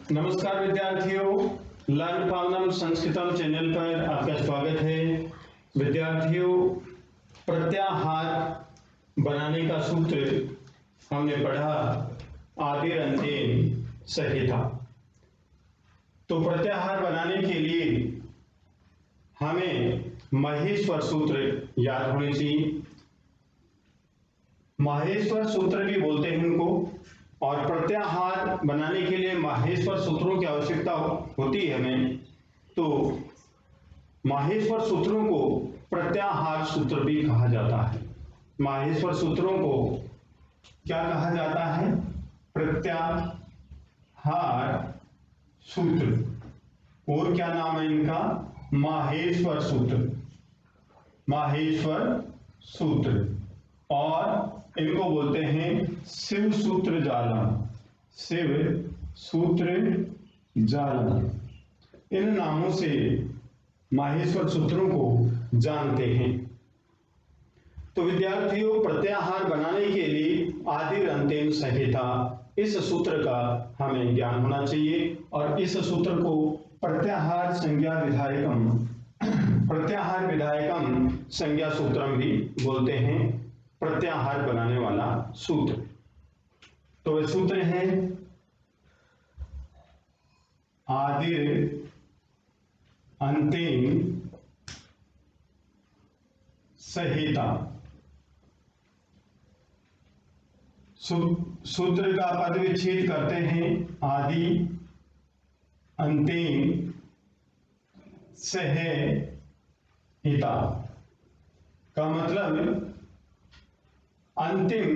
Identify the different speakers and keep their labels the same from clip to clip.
Speaker 1: नमस्कार विद्यार्थियों, learn पावनम संस्कृतम channel पर आपका स्वागत है। विद्यार्थियों, प्रत्याहार बनाने का सूत्र हमने पढ़ा आदिर अंतेन संहिता। तो प्रत्याहार बनाने के लिए हमें माहेश्वर सूत्र याद होने चाहिए। माहेश्वर सूत्र भी बोलते हैं इनको, और प्रत्याहार बनाने के लिए माहेश्वर सूत्रों की आवश्यकता होती है हमें। तो माहेश्वर सूत्रों को प्रत्याहार सूत्र भी कहा जाता है। माहेश्वर सूत्रों को क्या कहा जाता है? प्रत्याहार सूत्र। और क्या नाम है इनका? माहेश्वर सूत्र। माहेश्वर सूत्र, और इनको बोलते हैं शिव सूत्र जालम। शिव सूत्र जालम, इन नामों से माहेश्वर सूत्रों को जानते हैं। तो विद्यार्थियों, प्रत्याहार बनाने के लिए आदिर अंतेन संहिता, इस सूत्र का हमें ज्ञान होना चाहिए। और इस सूत्र को प्रत्याहार संज्ञा विधायकम, प्रत्याहार विधायकम संज्ञा सूत्रम भी बोलते हैं। प्रत्याहार बनाने वाला सूत्र। तो वह सूत्र है आदिर अंतेन संहिता। सूत्र का पद विच्छेद करते हैं आदि अंतेन संहिता का मतलब अंतिम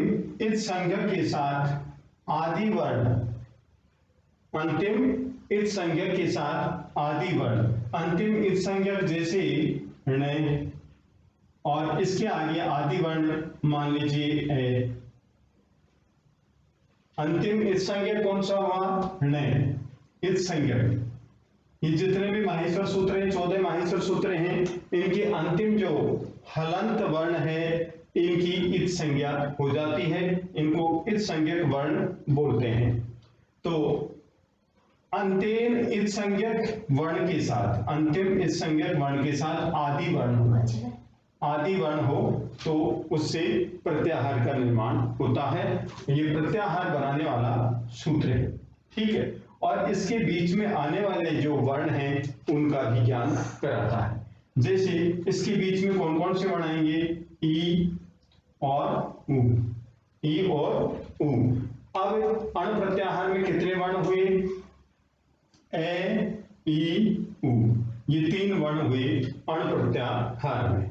Speaker 1: इस संज्ञक के साथ आदि वर्ण, अंतिम इस संज्ञक के साथ आदि वर्ण, अंतिम इस संज्ञक जैसे ण और इसके आगे आदि वर्ण मान लीजिए ए। अंतिम इस संज्ञक कौन सा हुआ? ण। इस संज्ञक, ये जितने भी माहेश्वर सूत्र हैं, 14 माहेश्वर सूत्र हैं, इनके अंतिम जो हलंत वर्ण है इनकी इत संज्ञा हो जाती है। इनको इत संज्ञक वर्ण बोलते हैं। तो अंतेन इत संज्ञक वर्ण के साथ, अंतिम इत संज्ञक वर्ण के साथ आदि वर्ण हो, आदि वर्ण हो तो उससे प्रत्याहार का निर्माण होता है। ये प्रत्याहार बनाने वाला सूत्र है, ठीक है। और इसके बीच में आने वाले जो वर्ण हैं उनका भी ज्ञान कराता है। जैसे इसके बीच में कौन कौन से वर्ण आएंगे? ई और उ, ई और उ। अब अण प्रत्याहार में कितने वर्ण हुए? ए, ई, उ, ये 3 वर्ण हुए अण प्रत्याहार में।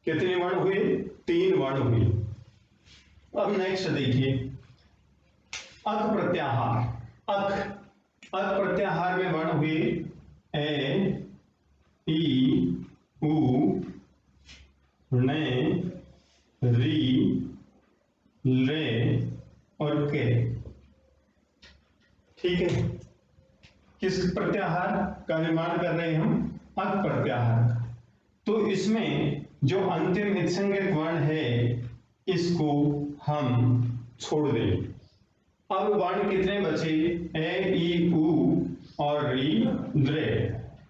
Speaker 1: कितने वर्ण हुए? 3 वर्ण हुए। अब नेक्स्ट देखिए, अक प्रत्याहार। अक प्रत्याहार में वर्ण हुए ए, ई, उ, णे, री, ले और के, ठीक है। किस प्रत्याहार का निर्माण कर रहे हैं हम? अक प्रत्याहार का। तो इसमें जो अंतिम इत्संज्ञक वर्ण है इसको हम छोड़ दें। अब वर्ण कितने बचे? ए, ई, उ और री, रे।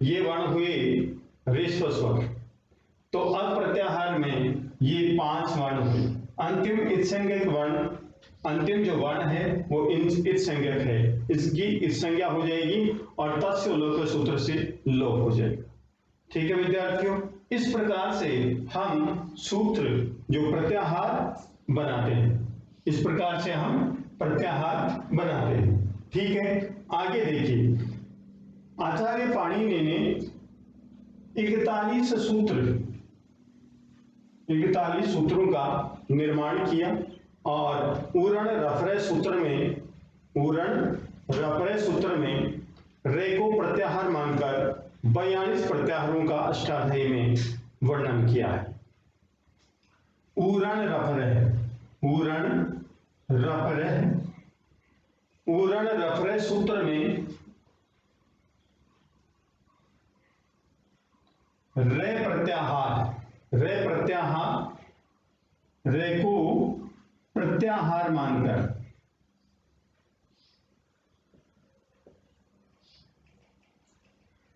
Speaker 1: ये वर्ण हुए ह्रस्व स्वर। तो अक प्रत्याहार में ये 5 वर्ण हुए। अंतिम इत्संज्ञक वर्ण, अंतिम जो वर्ण है वो इत संज्ञक है, इसकी इत संज्ञा हो जाएगी और तस्य लोप सूत्र से लोप हो जाएगा, ठीक है विद्यार्थियों। इस प्रकार से हम सूत्र जो प्रत्याहार बनाते हैं, इस प्रकार से हम प्रत्याहार बनाते हैं, ठीक है। आगे देखिए, आचार्य पाणिनि ने 41 सूत्रों का निर्माण किया और उरण रफरे सूत्र में रे को प्रत्याहार मानकर 42 प्रत्याहारों का अष्टाध्यायी में वर्णन किया है। उरण रफरे सूत्र में रे को प्रत्याहार मानकर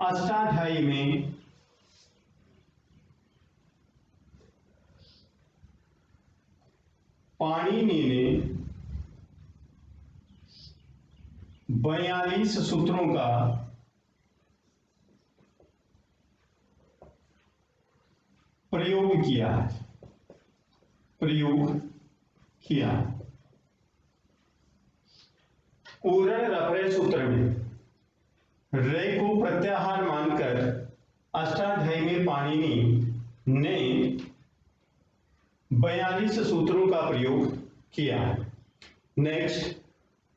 Speaker 1: अष्टाध्यायी में पाणिनि ने 42 सूत्रों का प्रयोग किया। उरण रफरे सूत्र में रे को प्रत्याहार मानकर अष्टाध्यायी में पाणिनि ने 42 सूत्रों का प्रयोग किया। नेक्स्ट,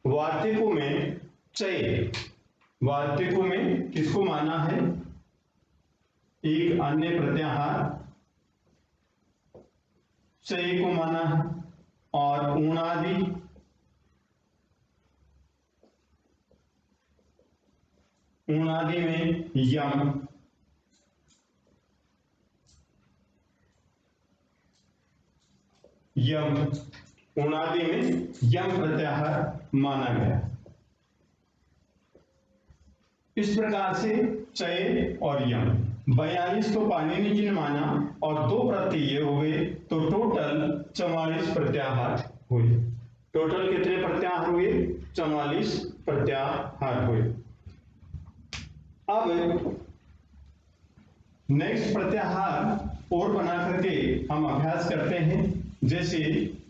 Speaker 1: वार्तिकों में चय, वार्तिकों में किसको माना है? एक अन्य प्रत्याहार चय को माना है, और ऊणादि में यम, ऊणादि में यम प्रत्याहार माना गया। इस प्रकार से चय और यम 42 तो पाणिनि जी ने माना और 2 प्रत्यय ये हो गए, तो टोटल 44 प्रत्याहार हुए। टोटल कितने प्रत्याहार हुए? 44 प्रत्याहार हुए। अब नेक्स्ट प्रत्याहार और बना करके हम अभ्यास करते हैं। जैसे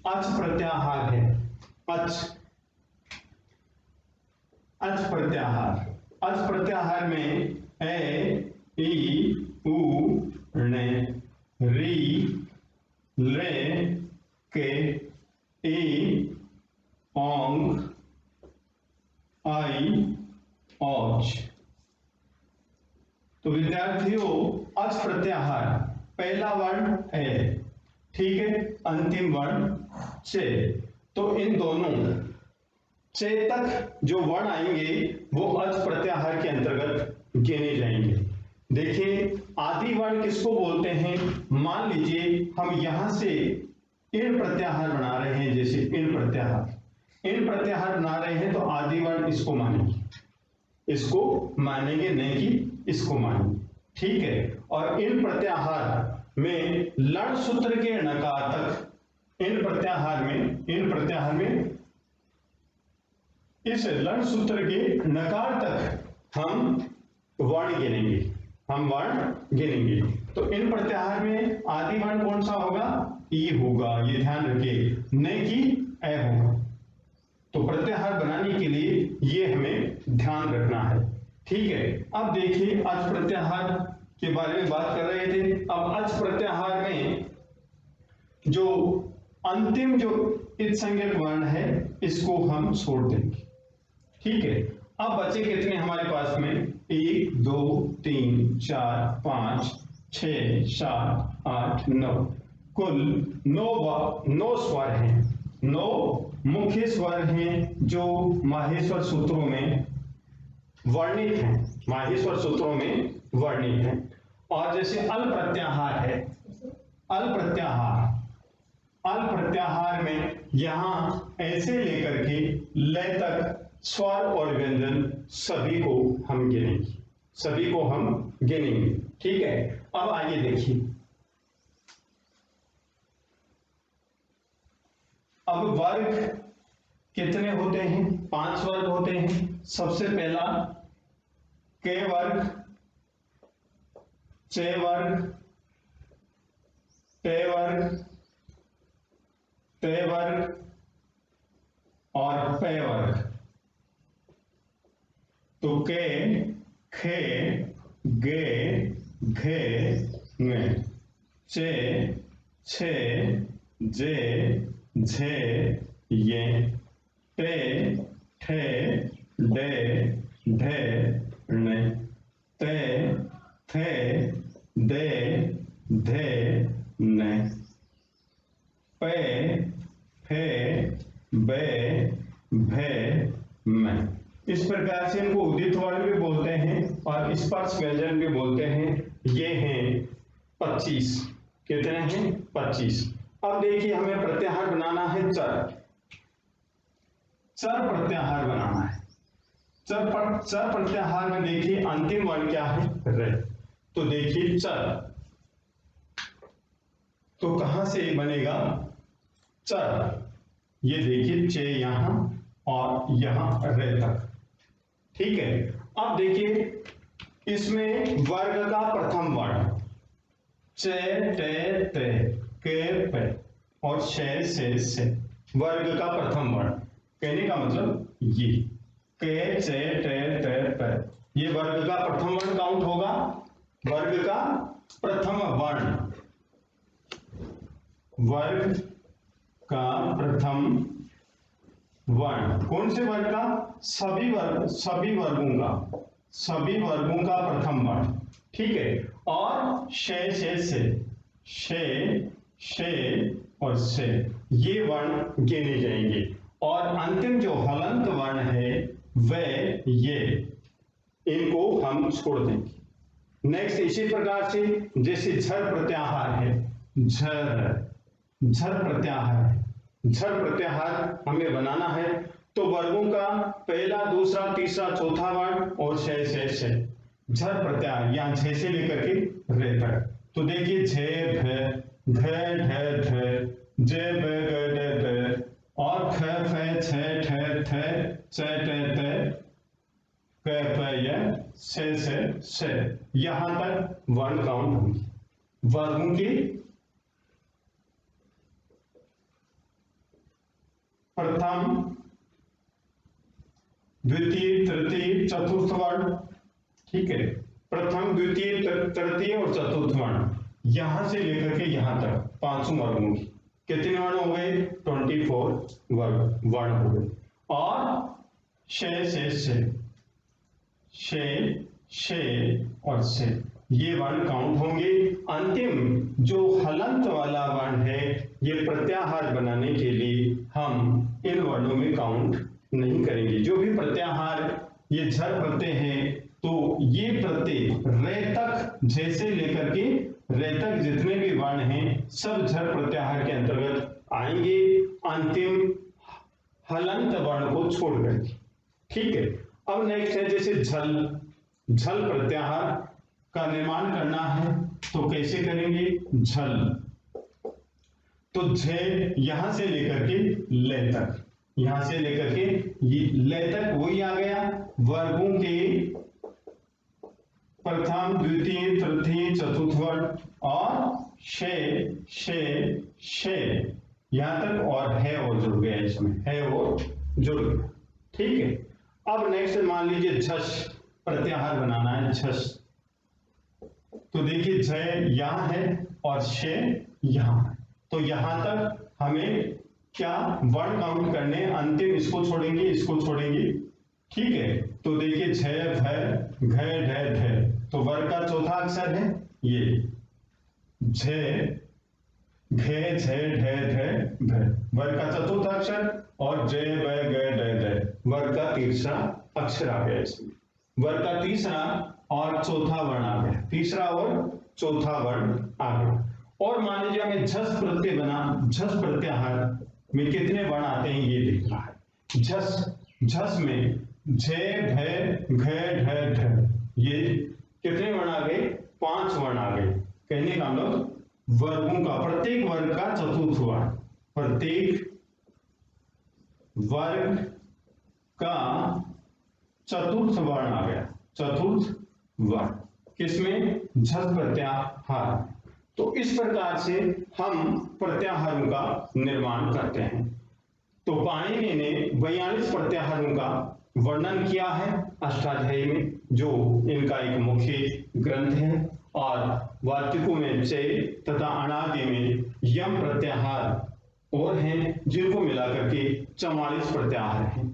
Speaker 1: अच प्रत्याहार है, अच प्रत्याहार में ए, ई, उ, णे, री, ले, के, ई, औंग, आई, औच। तो विद्यार्थियों, अच प्रत्याहार पहला वर्ण ए, ठीक है, अंतिम वर्ण चे। तो इन दोनों चे तक जो वर्ण आएंगे वो अच प्रत्याहार के अंतर्गत गिने जाएंगे। देखिए, आदि वर्ण किसको बोलते हैं? मान लीजिए हम यहां से इन प्रत्याहार बना रहे हैं, जैसे इन प्रत्याहार बना रहे हैं, तो आदि वर्ण इसको मानेंगे, नहीं कि इसको मानेंगे, ठीक है। और इन प्रत्याहार में लण सूत्र के णकार तक, इन प्रत्याहार में इस लण सूत्र के नकार तक हम वर्ण गिनेंगे। तो इन प्रत्याहार में आदि वर्ण कौन सा होगा? ई होगा, ये ध्यान रखिए, नहीं कि ए होगा। तो प्रत्याहार बनाने के लिए ये हमें ध्यान रखना है, ठीक है। अब देखिए, अच प्रत्याहार के बारे में बात कर रहे थे। अब अच प्रत्याहार में जो अंतिम जो इत्संज्ञक वर्ण है, इसको हम छोड़ देंगे, ठीक है। अब बचे कितने हमारे पास में? 1 2 3 4 5 6 7 8 9, कुल 9 स्वर हैं, 9 मुख्य स्वर हैं जो माहेश्वर सूत्रों में वर्णित हैं। और जैसे अल प्रत्याहार है, अल प्रत्याहार में यहां ऐसे लेकर के लय तक स्वर और व्यंजन सभी को हम गिनेंगे, ठीक है। अब आइए देखिए, अब वर्ग कितने होते हैं? 5 वर्ग होते हैं। सबसे पहला के वर्ग, चे वर्ग, ते वर्ग, ते वर्ग और पे वर्ग। तो के, खे, गे, घे, ङे, चे, छे, जे, झे, ये, टे, ठे, डे, ढे, णे, ते, थे, दे, धे, ने, पे, फे, बे, भे, में। इस प्रकार से इनको उदित वर्ण भी बोलते हैं और स्पर्श व्यंजन भी बोलते हैं। ये हैं 25। कितने हैं? 25। अब देखिए, हमें प्रत्याहार बनाना है चर प्रत्याहार बनाना है। चर प्रत्याहार में देखिए अंतिम वर्ण क्या है, रे। तो देखिए चर, तो कहां से बनेगा चर, ये देखिए चे यहां और यहां रे तक, ठीक है। अब देखिए इसमें वर्ग का प्रथम वर्ण चे टे ते के पे और से वर्ग का प्रथम वर्ण, कहने का मतलब ये के चे टे ते पे, ये वर्ग का प्रथम वर्ण काउंट होगा। वर्ग का प्रथम वर्ण, वर्ग का प्रथम वर्ण, कौन से वर्ग का, सभी वर्गों का प्रथम वर्ण, ठीक है। और शे और से, ये वर्ण गिने जाएंगे। और अंतिम जो हलंत वर्ण है वह ये, इनको हम छोड़ देंगे। नेक्स्ट इसी प्रकार से जैसे झर प्रत्याहार है, झर प्रत्याहार हमें बनाना है, तो वर्गों का पहला, दूसरा, तीसरा, चौथा वर्ण और से झर प्रत्याहार, यहां झे से लेकर के रे तक। तो देखिए झे भे घे ढे ढे जे बे गे डे डे और ख फे छे ठे थे चे टे ते क पे ये से, यहां तक वर्ण काउंट होंगे। वर्गों की प्रथम, द्वितीय, तृतीय, चतुर्थ वर्ण, ठीक है। प्रथम, द्वितीय, तृतीय और चतुर्थ वर्ण, यहां से लेकर के यहां तक पांचों वर्गों की कितने वर्ण हो गए, 24 वर्ण हो गए। और शे और से, ये वर्ण काउंट होंगे। अंतिम जो हलंत वाला वर्ण है, ये प्रत्याहार बनाने के लिए हम इन वर्णों में काउंट नहीं करेंगे। जो भी प्रत्याहार ये झर प्रत्यय है, तो ये प्रत्यय रे तक, जैसे लेकर के रे तक जितने भी वर्ण हैं सब झर प्रत्याहार के अंतर्गत आएंगे, अंतिम हलंत वर्ण को छोड़ करके, ठीक है। अब नेक्स्ट है जैसे झल प्रत्याहार का निर्माण करना है, तो कैसे करेंगे, झल, तो झे यहां से लेकर के ले तक, यहां से लेकर के ये ले तक वही आ गया। वर्गों के प्रथम, द्वितीय, तृतीय, चतुर्थ वर्ण और शे यहां तक, और है और जुड़ गया, इसमें है और जुड़ गया, ठीक है। अब नेक्स्ट मान लीजिए झस प्रत्याहार बनाना है, झस, तो देखिए झ यहां है और शे यहां है, तो यहां तक हमें क्या वर्ण काउंट करने, अंतिम इसको छोड़ेंगे, ठीक है। तो देखिए झ भ घ ढ ढ, तो वर्ग का चौथा अक्षर है ये झ घे झ ढ ढ भ, वर्ग का चतुर्थ अक्षर, और ज ब ग ड ड, वर्ग का तीसरा अक्षर आ गया इसमें, वर्ग का तीसरा और चौथा वर्ण आ गया, तीसरा और चौथा वर्ण आ गया। और मान लीजिए हमें झस प्रत्याहार में कितने वर्ण आते हैं ये देखना है। झस में झे भे घे ढ ढ, ये कितने वर्ण आ गए, 5 वर्ण आ गए। कहने का मतलब वर्गों का, प्रत्येक वर्ग का चतुर्थ वर्ण, प्रत्येक वर्ग का चतुर्थ वर्ण आ गया, चतुर्थ वर्ण किसमें, झस प्रत्याहार। तो इस प्रकार से हम प्रत्याहारों का निर्माण करते हैं। तो पाणिनि ने 42 प्रत्याहारों का वर्णन किया है अष्टाध्यायी में, जो इनका एक मुख्य ग्रंथ है। और वार्तिकों में से तथा अनादि में यम प्रत्याहार और हैं, जिनको मिलाकर के 44 प्रत्याहार हैं।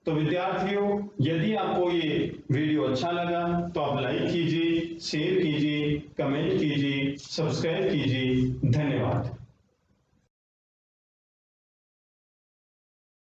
Speaker 1: तो विद्यार्थियों, यदि आपको ये वीडियो अच्छा लगा तो आप लाइक कीजिए, शेयर कीजिए, कमेंट कीजिए, सब्सक्राइब कीजिए। धन्यवाद।